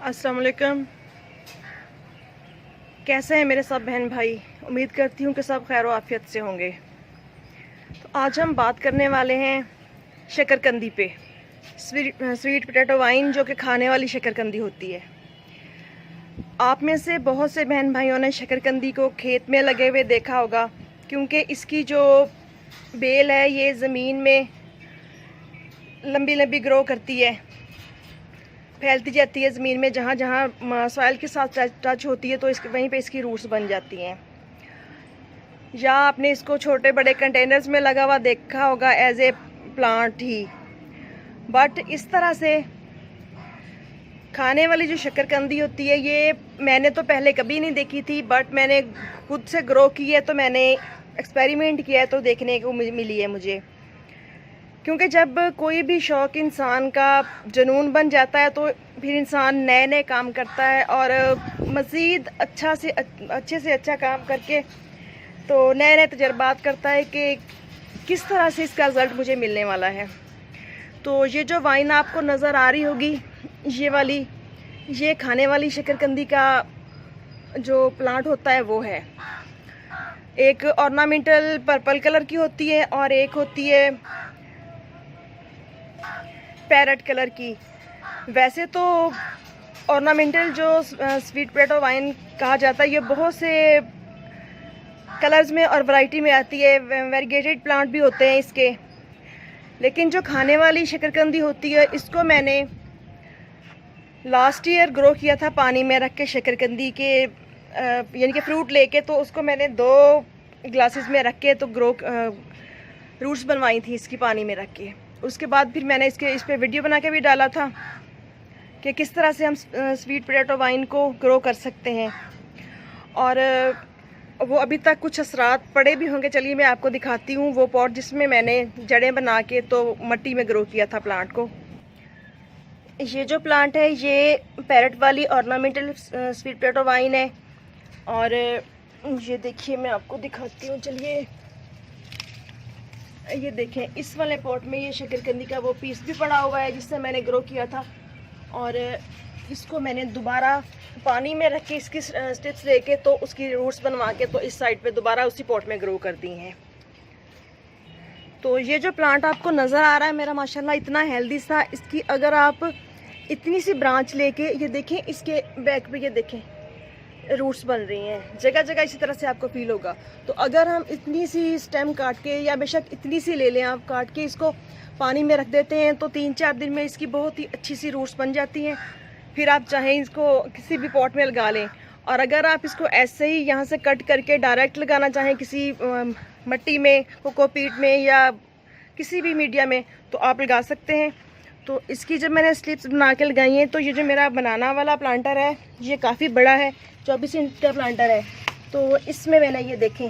अस्सलाम वालेकुम। कैसे हैं मेरे सब बहन भाई? उम्मीद करती हूँ कि सब खैर व आफियत से होंगे। तो आज हम बात करने वाले हैं शकरकंदी पे। स्वीट पोटैटो वाइन, जो कि खाने वाली शकरकंदी होती है। आप में से बहुत से बहन भाइयों ने शकरकंदी को खेत में लगे हुए देखा होगा, क्योंकि इसकी जो बेल है ये ज़मीन में लंबी लंबी ग्रो करती है, फैलती जाती है ज़मीन में। जहाँ जहाँ सॉइल के साथ टच होती है तो वहीं पे इसकी रूट्स बन जाती हैं। या आपने इसको छोटे बड़े कंटेनर्स में लगा हुआ देखा होगा एज ए प्लांट ही। बट इस तरह से खाने वाली जो शकरकंदी होती है ये मैंने तो पहले कभी नहीं देखी थी, बट मैंने खुद से ग्रो की है, तो मैंने एक्सपेरिमेंट किया है तो देखने को मिली है मुझे। क्योंकि जब कोई भी शौक़ इंसान का जुनून बन जाता है तो फिर इंसान नए नए काम करता है और मज़ीद अच्छे से अच्छा काम करके तो नए नए तजर्बात करता है कि किस तरह से इसका रिज़ल्ट मुझे मिलने वाला है। तो ये जो वाइन आपको नज़र आ रही होगी, ये वाली, ये खाने वाली शकरकंदी का जो प्लांट होता है वो है। एक ऑर्नामेंटल पर्पल कलर की होती है और एक होती है पैरेट कलर की। वैसे तो ऑर्नामेंटल जो स्वीट पोटैटो वाइन कहा जाता है ये बहुत से कलर्स में और वैरायटी में आती है। वेरीगेटेड प्लांट भी होते हैं इसके। लेकिन जो खाने वाली शकरकंदी होती है इसको मैंने लास्ट ईयर ग्रो किया था पानी में रख के, शकरकंदी के यानी कि फ्रूट लेके। तो उसको मैंने 2 ग्लासेस में रख के तो रूट्स बनवाई थी इसकी पानी में रख के। उसके बाद फिर मैंने इस पे वीडियो बना के भी डाला था कि किस तरह से हम स्वीट पोटैटो वाइन को ग्रो कर सकते हैं। और वो अभी तक कुछ असरात पड़े भी होंगे। चलिए मैं आपको दिखाती हूँ वो पॉट जिसमें मैंने जड़ें बना के तो मिट्टी में ग्रो किया था प्लांट को। ये जो प्लांट है ये पैरेट वाली ऑर्नामेंटल स्वीट पोटैटो वाइन है। और ये देखिए मैं आपको दिखाती हूँ, चलिए ये देखें, इस वाले पॉट में ये शकरकंदी का वो पीस भी पड़ा हुआ है जिससे मैंने ग्रो किया था। और इसको मैंने दोबारा पानी में रख के इसकी स्टिप्स लेके तो उसकी रूट्स बनवा के तो इस साइड पे दोबारा उसी पॉट में ग्रो कर दी हैं। तो ये जो प्लांट आपको नज़र आ रहा है मेरा, माशाल्लाह इतना हेल्दी सा, इसकी अगर आप इतनी सी ब्रांच लेके, ये देखें इसके बैक पे, ये देखें रूट्स बन रही हैं जगह जगह, इसी तरह से आपको फील होगा। तो अगर हम इतनी सी स्टेम काट के, या बेशक इतनी सी ले लें आप, काट के इसको पानी में रख देते हैं तो 3-4 दिन में इसकी बहुत ही अच्छी सी रूट्स बन जाती हैं। फिर आप चाहें इसको किसी भी पॉट में लगा लें। और अगर आप इसको ऐसे ही यहाँ से कट करके डायरेक्ट लगाना चाहें किसी मिट्टी में, कोकोपीट में या किसी भी मीडिया में, तो आप लगा सकते हैं। तो इसकी जब मैंने स्लिप्स बना के लगाई हैं तो ये जो मेरा बनाना वाला प्लांटर है ये काफ़ी बड़ा है, 24 इंच का प्लांटर है। तो इसमें मैंने ये देखें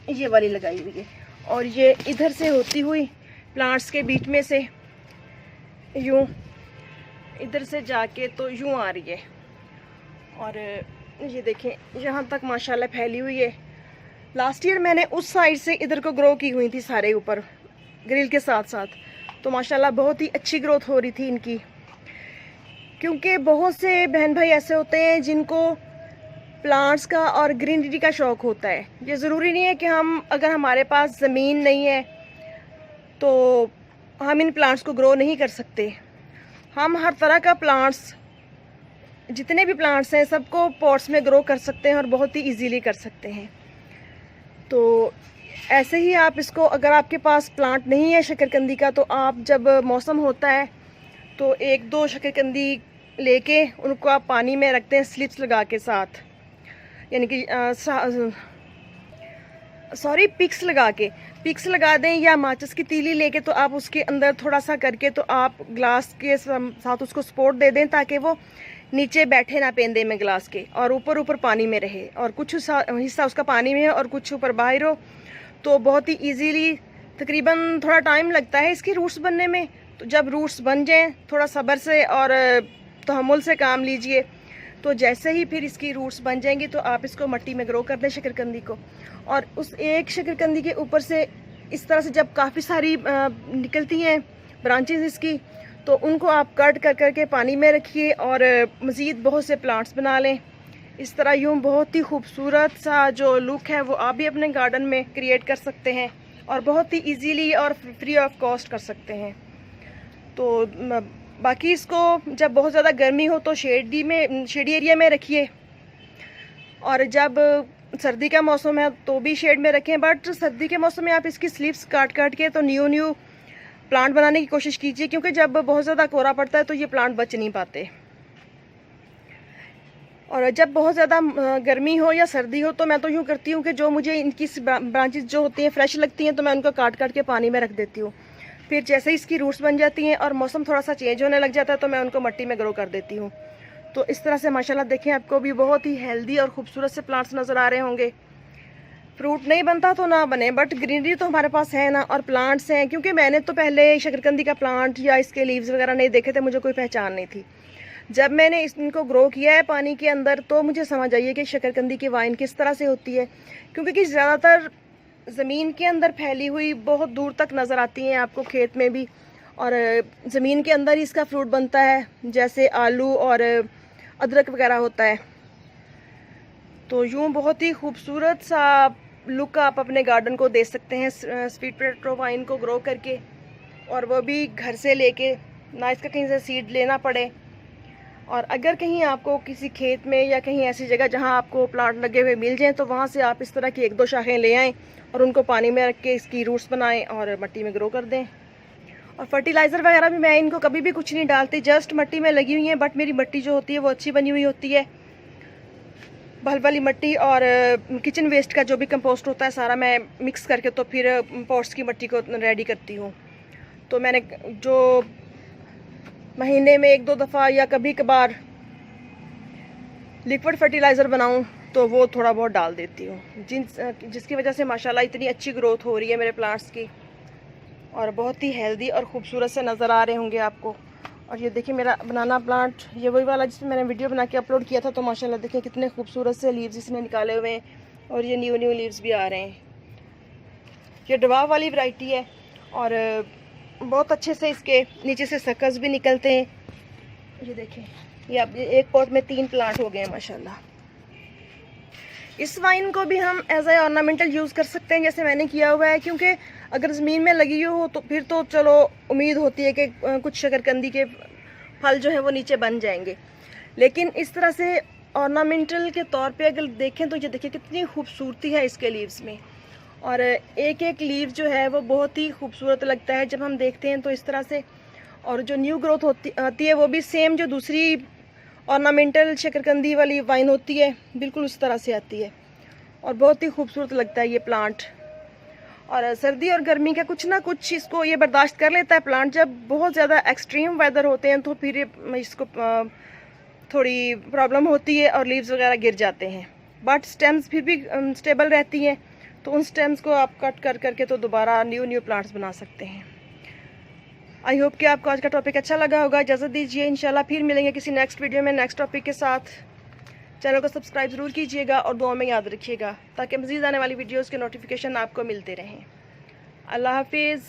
ये वाली लगाई हुई है। और ये इधर से होती हुई प्लांट्स के बीच में से यूँ इधर से जाके तो यूँ आ रही है। और ये देखें यहाँ तक माशाल्लाह फैली हुई है। लास्ट ईयर मैंने उस साइड से इधर को ग्रो की हुई थी सारे ऊपर ग्रिल के साथ साथ, तो माशाल्लाह बहुत ही अच्छी ग्रोथ हो रही थी इनकी। क्योंकि बहुत से बहन भाई ऐसे होते हैं जिनको प्लांट्स का और ग्रीनरी का शौक़ होता है। ये ज़रूरी नहीं है कि अगर हमारे पास ज़मीन नहीं है तो हम इन प्लांट्स को ग्रो नहीं कर सकते। हम हर तरह का प्लांट्स, जितने भी प्लांट्स हैं सबको पॉट्स में ग्रो कर सकते हैं और बहुत ही इजीली कर सकते हैं। तो ऐसे ही आप इसको, अगर आपके पास प्लांट नहीं है शकरकंदी का, तो आप जब मौसम होता है तो 1-2 शकरकंदी लेके उनको आप पानी में रखते हैं स्लिप्स लगा के साथ, यानी कि पिक्स लगा दें या माचिस की तीली लेके, तो आप उसके अंदर थोड़ा सा करके तो आप ग्लास के साथ उसको सपोर्ट दे दें ताकि वो नीचे बैठे ना पेंदे में ग्लास के, और ऊपर पानी में रहे, और कुछ हिस्सा उसका पानी में है और कुछ ऊपर बाहर हो। तो बहुत ही इजीली, तकरीबन थोड़ा टाइम लगता है इसकी रूट्स बनने में। तो जब रूट्स बन जाएं थोड़ा सब्र से और तहम्मुल से काम लीजिए। तो जैसे ही फिर इसकी रूट्स बन जाएंगी तो आप इसको मिट्टी में ग्रो कर दें शकरकंदी को। और उस एक शकरकंदी के ऊपर से इस तरह से जब काफ़ी सारी निकलती हैं ब्रांचेस इसकी, तो उनको आप कट कर करके पानी में रखिए और मज़ीद बहुत से प्लांट्स बना लें। इस तरह यूँ बहुत ही खूबसूरत सा जो लुक है वो आप भी अपने गार्डन में क्रिएट कर सकते हैं और बहुत ही इजीली और फ्री ऑफ कॉस्ट कर सकते हैं। तो बाकी इसको जब बहुत ज़्यादा गर्मी हो तो शेडी एरिया में रखिए, और जब सर्दी का मौसम है तो भी शेड में रखें। बट सर्दी के मौसम में आप इसकी स्लीव्स काट के तो न्यू प्लांट बनाने की कोशिश कीजिए, क्योंकि जब बहुत ज़्यादा कोहरा पड़ता है तो ये प्लांट बच नहीं पाते। और जब बहुत ज़्यादा गर्मी हो या सर्दी हो तो मैं तो यूँ करती हूँ कि जो मुझे इनकी ब्रांचेस जो होती हैं फ्रेश लगती हैं तो मैं उनको काट के पानी में रख देती हूँ। फिर जैसे ही इसकी रूट्स बन जाती हैं और मौसम थोड़ा सा चेंज होने लग जाता है तो मैं उनको मिट्टी में ग्रो कर देती हूँ। तो इस तरह से माशाल्लाह देखें आपको भी बहुत ही हेल्दी और खूबसूरत से प्लांट्स नज़र आ रहे होंगे। फ्रूट नहीं बनता तो ना बने, बट ग्रीनरी तो हमारे पास है ना, और प्लांट्स हैं। क्योंकि मैंने तो पहले शकरकंदी का प्लांट या इसके लीव्स वगैरह नहीं देखे थे, मुझे कोई पहचान नहीं थी। जब मैंने इनको ग्रो किया है पानी के अंदर तो मुझे समझ आई है कि शकरकंदी की वाइन किस तरह से होती है। क्योंकि ज़्यादातर ज़मीन के अंदर फैली हुई बहुत दूर तक नज़र आती हैं आपको, खेत में भी, और ज़मीन के अंदर ही इसका फ्रूट बनता है, जैसे आलू और अदरक वगैरह होता है। तो यूँ बहुत ही खूबसूरत सा लुक आप अपने गार्डन को दे सकते हैं स्वीट पोटैटो वाइन को ग्रो करके, और वो भी घर से लेके, ना इसका कहीं से सीड लेना पड़े। और अगर कहीं आपको किसी खेत में या कहीं ऐसी जगह जहां आपको प्लांट लगे हुए मिल जाएं तो वहां से आप इस तरह की 1-2 शाखें ले आएँ और उनको पानी में रख के इसकी रूट्स बनाएं और मिट्टी में ग्रो कर दें। और फर्टिलाइज़र वगैरह भी मैं इनको कभी भी कुछ नहीं डालती, जस्ट मिट्टी में लगी हुई हैं। बट मेरी मिट्टी जो होती है वो अच्छी बनी हुई होती है, बल वाली मिट्टी, और किचन वेस्ट का जो भी कंपोस्ट होता है सारा मैं मिक्स करके तो फिर पॉट्स की मिट्टी को रेडी करती हूँ। तो मैंने जो महीने में 1-2 दफ़ा या कभी कभार लिक्विड फर्टिलाइज़र बनाऊं तो वो थोड़ा बहुत डाल देती हूँ, जिसकी वजह से माशाल्लाह इतनी अच्छी ग्रोथ हो रही है मेरे प्लांट्स की, और बहुत ही हेल्दी और ख़ूबसूरत से नज़र आ रहे होंगे आपको। और ये देखिए मेरा बनाना प्लांट, ये वही वाला जिसमें मैंने वीडियो बना के अपलोड किया था। तो माशाल्लाह देखिए कितने खूबसूरत से लीव्स इसने निकाले हुए हैं, और ये न्यू लीव्स भी आ रहे हैं। ये डवाव वाली वैरायटी है, और बहुत अच्छे से इसके नीचे से सकस भी निकलते हैं। ये देखें, ये अब एक पॉट में 3 प्लांट हो गए हैं माशाल्लाह। इस वाइन को भी हम एज ए ऑर्नामेंटल यूज़ कर सकते हैं जैसे मैंने किया हुआ है, क्योंकि अगर ज़मीन में लगी हो तो फिर तो चलो उम्मीद होती है कि कुछ शकरकंदी के फल जो है वो नीचे बन जाएंगे। लेकिन इस तरह से ऑर्नामेंटल के तौर पे अगर देखें तो ये देखिए कितनी खूबसूरती है इसके लीव्स में, और एक एक लीव जो है वो बहुत ही खूबसूरत लगता है जब हम देखते हैं तो इस तरह से। और जो न्यू ग्रोथ आती है वो भी सेम जो दूसरी ऑर्नामेंटल शकरकंदी वाली वाइन होती है बिल्कुल उस तरह से आती है, और बहुत ही खूबसूरत लगता है ये प्लांट। और सर्दी और गर्मी का कुछ ना कुछ इसको ये बर्दाश्त कर लेता है प्लांट। जब बहुत ज़्यादा एक्सट्रीम वेदर होते हैं तो फिर इसको थोड़ी प्रॉब्लम होती है और लीव्स वगैरह गिर जाते हैं, बट स्टेम्स फिर भी स्टेबल रहती हैं। तो उन स्टेम्स को आप कट कर करके तो दोबारा न्यू प्लांट्स बना सकते हैं। आई होप कि आपको आज का टॉपिक अच्छा लगा होगा। इजाज़त दीजिए, इंशाल्लाह फिर मिलेंगे किसी नेक्स्ट वीडियो में नेक्स्ट टॉपिक के साथ। चैनल को सब्सक्राइब ज़रूर कीजिएगा और दुआ में याद रखिएगा ताकि मज़ीद आने वाली वीडियोज़ के नोटिफिकेशन आपको मिलते रहें। अल्लाह हाफिज़।